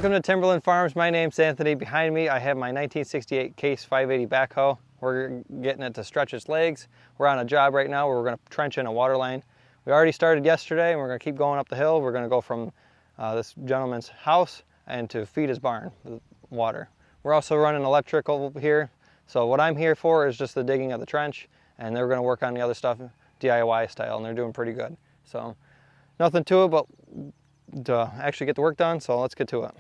Welcome to Timberland Farms. My name's Anthony. Behind me I have my 1968 Case 580 backhoe. We're getting it to stretch its legs. We're on a job right now where we're going to trench in a water line. We already started yesterday and we're going to keep going up the hill. We're going to go from this gentleman's house and to feed his barn with water. We're also running electrical here. So what I'm here for is just the digging of the trench, and they're going to work on the other stuff DIY style, and they're doing pretty good. So nothing to it but to actually get the work done, so let's get to it.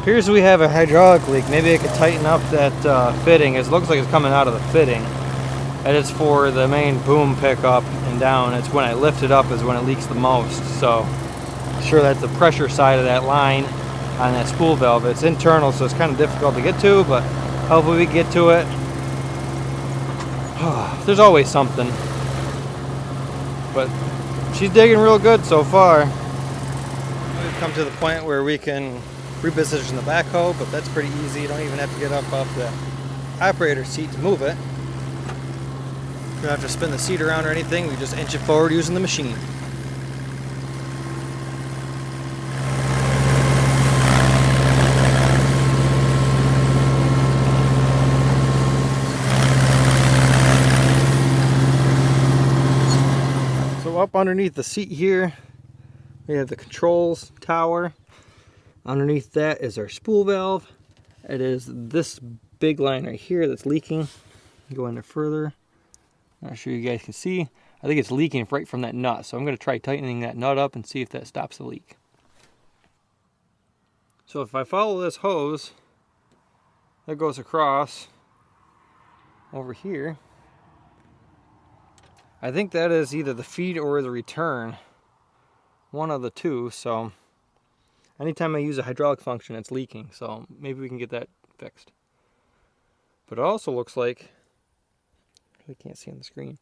Here's we have a hydraulic leak. Maybe I could tighten up that fitting. It looks like it's coming out of the fitting. And it's for the main boom pickup and down. It's when I lift it up is when it leaks the most. So sure, that's the pressure side of that line on that spool valve. It's internal, so it's kind of difficult to get to, but hopefully we get to it. There's always something. But she's digging real good so far. We've come to the point where we can reposition the backhoe, but that's pretty easy. You don't even have to get up off the operator seat to move it. You don't have to spin the seat around or anything. We just inch it forward using the machine. So up underneath the seat here, we have the controls tower. Underneath that is our spool valve. It is this big line right here that's leaking. Go in there further. Not sure you guys can see. I think it's leaking right from that nut. So I'm going to try tightening that nut up and see if that stops the leak. So if I follow this hose, that goes across over here. I think that is either the feed or the return. One of the two. So anytime I use a hydraulic function, it's leaking, so maybe we can get that fixed. But it also looks like, I can't see on the screen,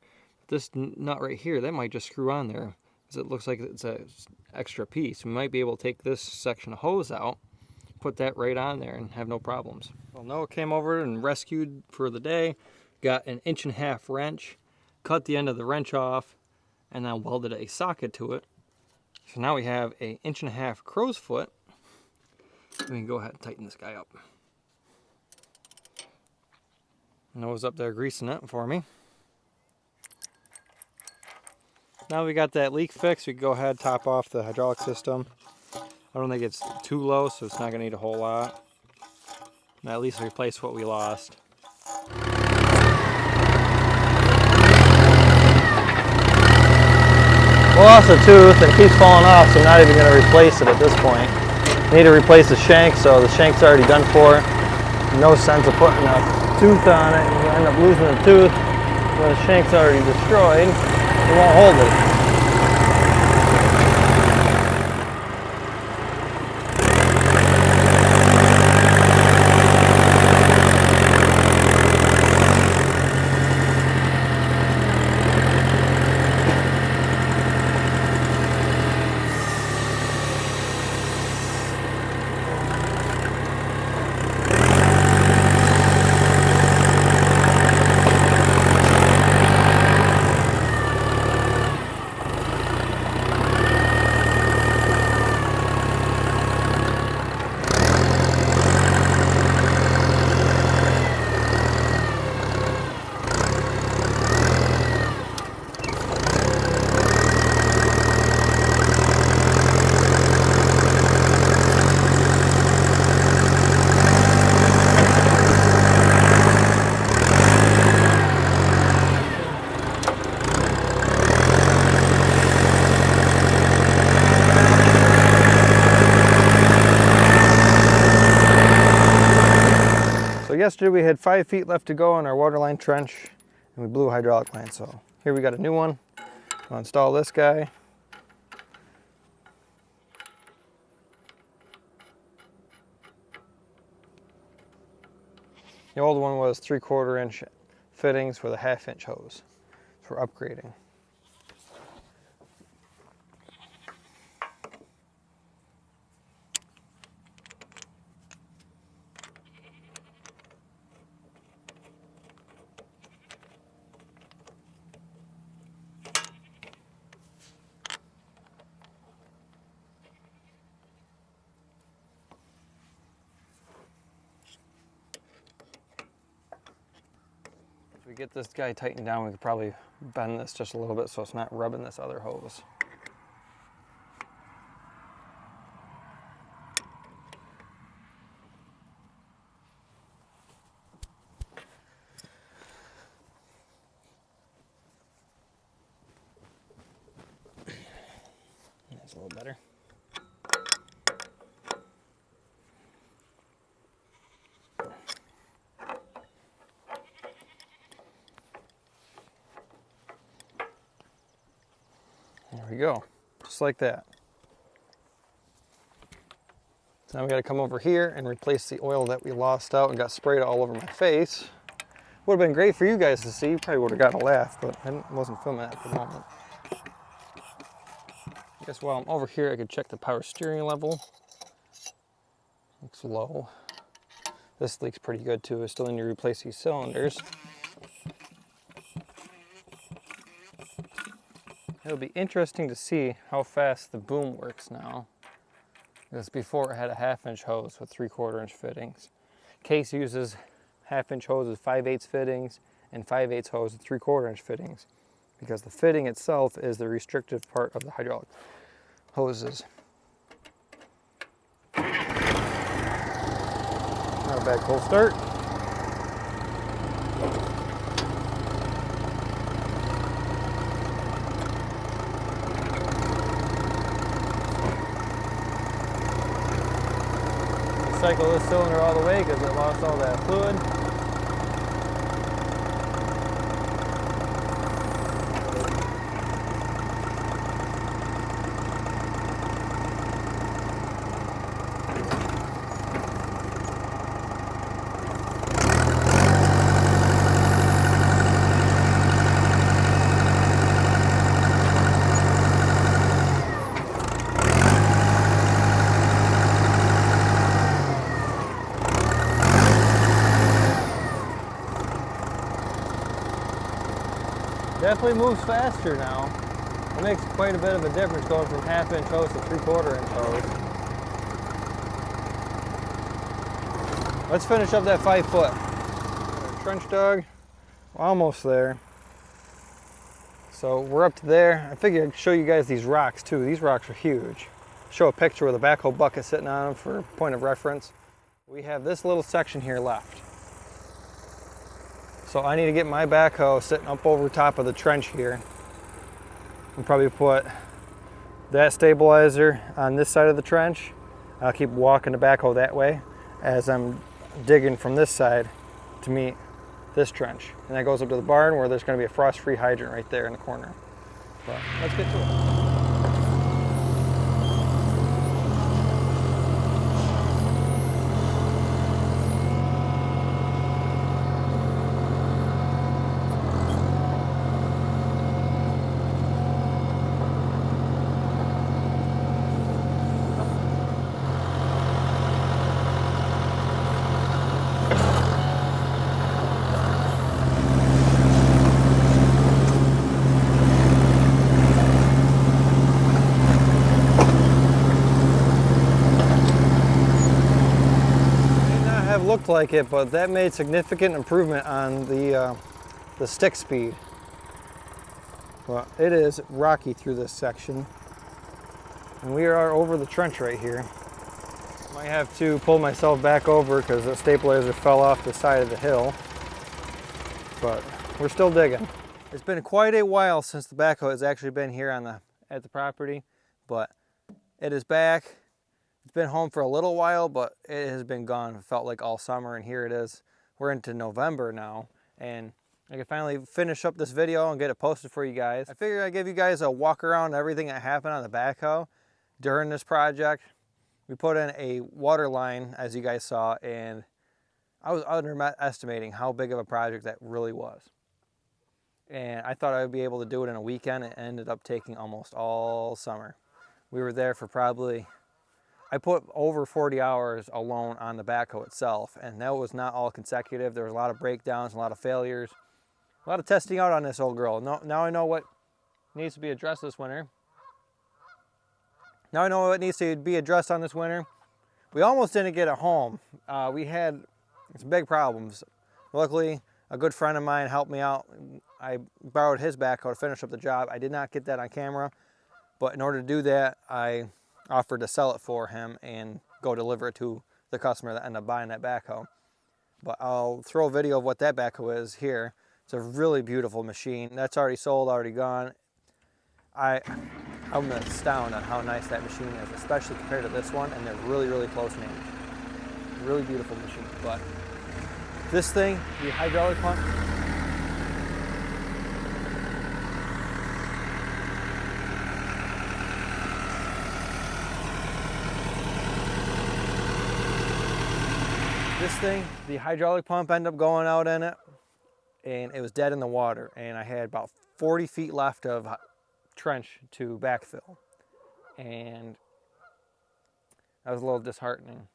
this nut right here, that might just screw on there, because it looks like it's an extra piece. We might be able to take this section of hose out, put that right on there, and have no problems. Well, Noah came over and rescued for the day, got an 1.5-inch wrench, cut the end of the wrench off, and then welded a socket to it. So now we have a 1.5-inch crow's foot. We can go ahead and tighten this guy up. Noah's up there greasing it for me. Now we got that leak fixed, we can go ahead and top off the hydraulic system. I don't think it's too low, so it's not going to need a whole lot. And at least replace what we lost. We lost a tooth and it keeps falling off, so I'm not even going to replace it at this point. Need to replace the shank, so the shank's already done for. No sense of putting a tooth on it. You end up losing the tooth when the shank's already destroyed. It won't hold it. yesterday we had 5 feet left to go on our waterline trench, and we blew a hydraulic line. So here we got a new one. I'll install this guy. The old one was 3/4 inch fittings with a 1/2 inch hose. So we're upgrading. If we get this guy tightened down, we could probably bend this just a little bit so it's not rubbing this other hose. That's a little better. There we go, just like that. So now we got to come over here and replace the oil that we lost out and got sprayed all over my face. Would have been great for you guys to see. You probably would have gotten a laugh, but I wasn't filming it at the moment. I guess while I'm over here, I could check the power steering level. Looks low. This leak's pretty good too. I still need to replace these cylinders. It'll be interesting to see how fast the boom works now. Because before it had a 1/2 inch hose with 3/4 inch fittings. Case uses 1/2 inch hose with 5/8 fittings and 5/8 hose with 3/4 inch fittings. Because the fitting itself is the restrictive part of the hydraulic hoses. Not a bad cold start. Cycle this cylinder all the way because it lost all that fluid. Definitely moves faster now. It makes quite a bit of a difference going from 1/2 inch hose to 3/4 inch hose. Let's finish up that 5 foot. Trench dug, we're almost there. So we're up to there. I figured I'd show you guys these rocks too. These rocks are huge. Show a picture with a backhoe bucket sitting on them for point of reference. We have this little section here left. So I need to get my backhoe sitting up over top of the trench here. And probably put that stabilizer on this side of the trench. I'll keep walking the backhoe that way as I'm digging from this side to meet this trench. And that goes up to the barn where there's going to be a frost-free hydrant right there in the corner. So let's get to it. Looked like it, but that made significant improvement on the stick speed. Well, it is rocky through this section, and we are over the trench right here. Might have to pull myself back over because the stabilizer fell off the side of the hill, but we're still digging. It's been quite a while since the backhoe has actually been here at the property, but it is back. It's been home for a little while, but it has been gone. It felt like all summer, and here it is, we're into November now, and I can finally finish up this video and get it posted for you guys. I figured I'd give you guys a walk around everything that happened on the backhoe during this project. We put in a water line, as you guys saw, and I was underestimating how big of a project that really was. And I thought I would be able to do it in a weekend. It ended up taking almost all summer. We were there for probably, I put over 40 hours alone on the backhoe itself, and that was not all consecutive. There was a lot of breakdowns, a lot of failures, a lot of testing out on this old girl. Now I know what needs to be addressed this winter. Now I know what needs to be addressed on this winter. We almost didn't get it home. We had some big problems. Luckily, a good friend of mine helped me out. I borrowed his backhoe to finish up the job. I did not get that on camera, but in order to do that, I offered to sell it for him and go deliver it to the customer that ended up buying that backhoe. But I'll throw a video of what that backhoe is here. It's a really beautiful machine. That's already sold, already gone. I'm astounded on how nice that machine is, especially compared to this one, and they're really, really close in age. Really beautiful machine. But this thing, the hydraulic pump, the hydraulic pump ended up going out in it, and it was dead in the water, and I had about 40 feet left of trench to backfill, and that was a little disheartening.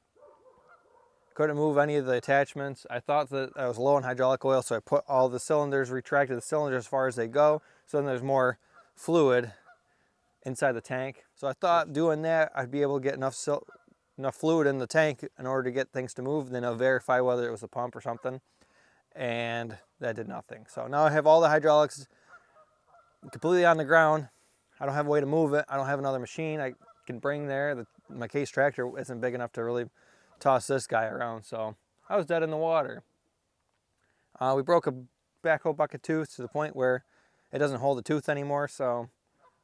Couldn't move any of the attachments. I thought that I was low on hydraulic oil, so I put all the cylinders, retracted the cylinders as far as they go, so then there's more fluid inside the tank. So I thought doing that, I'd be able to get enough fluid in the tank in order to get things to move, then I'll verify whether it was a pump or something, and that did nothing. So now I have all the hydraulics completely on the ground. I don't have a way to move it. I don't have another machine I can bring there. My case tractor isn't big enough to really toss this guy around, so I was dead in the water. We broke a backhoe bucket tooth to the point where it doesn't hold the tooth anymore, so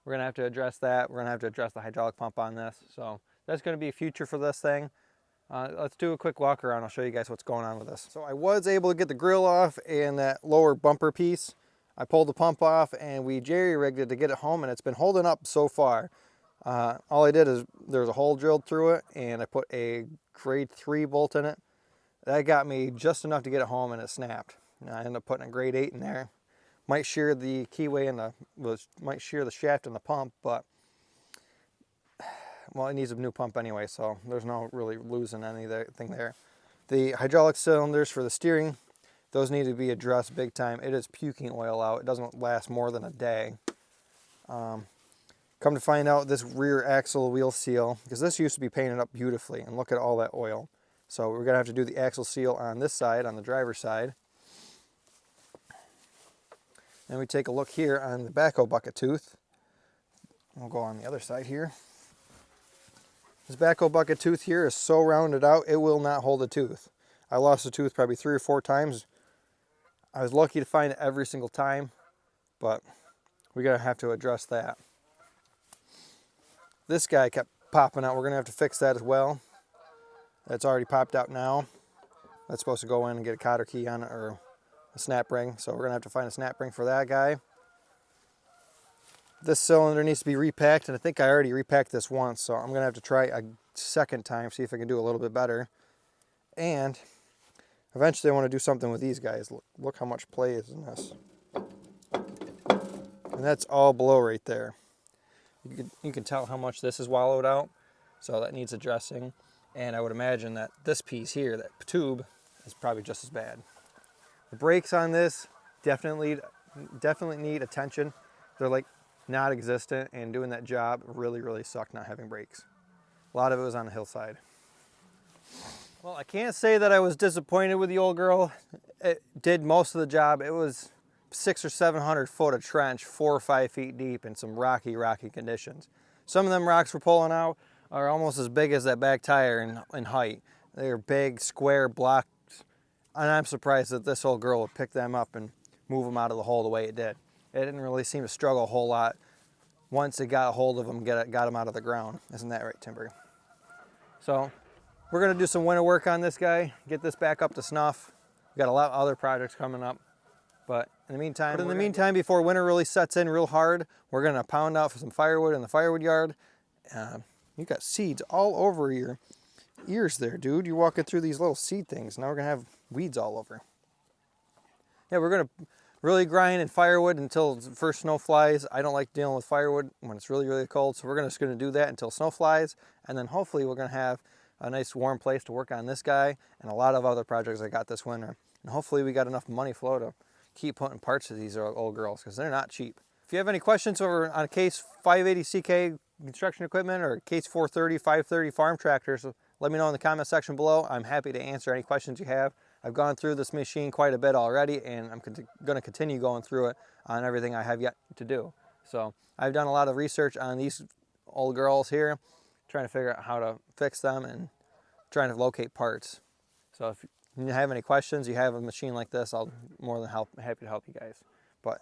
we're gonna have to address that. We're gonna have to address the hydraulic pump on this, so that's gonna be a future for this thing. Let's do a quick walk around. I'll show you guys what's going on with this. So I was able to get the grill off and that lower bumper piece. I pulled the pump off and we jerry-rigged it to get it home, and it's been holding up so far. All I did is there's a hole drilled through it, and I put a grade 3 bolt in it. That got me just enough to get it home, and it snapped. And I ended up putting a grade 8 in there. Might shear the keyway and might shear the shaft in the pump, but well, it needs a new pump anyway, so there's no really losing anything there. The hydraulic cylinders for the steering, those need to be addressed big time. It is puking oil out. It doesn't last more than a day. Come to find out, this rear axle wheel seal, because this used to be painted up beautifully, and look at all that oil. So we're gonna have to do the axle seal on this side, on the driver's side. And we take a look here on the backhoe bucket tooth. We'll go on the other side here. This backhoe bucket tooth here is so rounded out, it will not hold a tooth. I lost a tooth probably 3 or 4 times. I was lucky to find it every single time, but we're gonna have to address that. This guy kept popping out. We're gonna have to fix that as well. That's already popped out now. That's supposed to go in and get a cotter key on it, or a snap ring. So we're gonna have to find a snap ring for that guy. This cylinder needs to be repacked, and I think I already repacked this once, so I'm gonna have to try a second time, see if I can do a little bit better. And eventually I want to do something with these guys. Look how much play is in this. And that's all below right there. You can tell how much this is wallowed out, so that needs addressing. And I would imagine that this piece here, that tube, is probably just as bad. The brakes on this definitely need attention. They're like non-existent, and doing that job really sucked not having brakes. A lot of it was on the hillside. Well, I can't say that I was disappointed with the old girl. It did most of the job. It was 600 or 700 foot of trench, 4 or 5 feet deep, in some rocky conditions. Some of them rocks we're pulling out are almost as big as that back tire in height. They're big, square blocks, and I'm surprised that this old girl would pick them up and move them out of the hole the way it did. It didn't really seem to struggle a whole lot once it got a hold of them, got them out of the ground. Isn't that right, Timber? So we're gonna do some winter work on this guy, get this back up to snuff. We got a lot of other projects coming up. But in the meantime, before winter really sets in real hard, we're gonna pound out for some firewood in the firewood yard. You got seeds all over your ears there, dude. You're walking through these little seed things. Now we're gonna have weeds all over. Yeah, we're gonna really grind in firewood until the first snow flies. I don't like dealing with firewood when it's really, really cold, so we're just gonna do that until snow flies, and then hopefully we're gonna have a nice warm place to work on this guy and a lot of other projects I got this winter. And hopefully we got enough money flow to keep putting parts of these old girls, because they're not cheap. If you have any questions over on Case 580 CK construction equipment or Case 430, 530 farm tractors, let me know in the comment section below. I'm happy to answer any questions you have. I've gone through this machine quite a bit already, and I'm going to continue going through it on everything I have yet to do. So I've done a lot of research on these old girls here, trying to figure out how to fix them and trying to locate parts. So if you have any questions, you have a machine like this, I'll more than happy to help you guys. But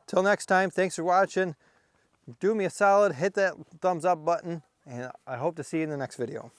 till next time, thanks for watching. Do me a solid, hit that thumbs up button, and I hope to see you in the next video.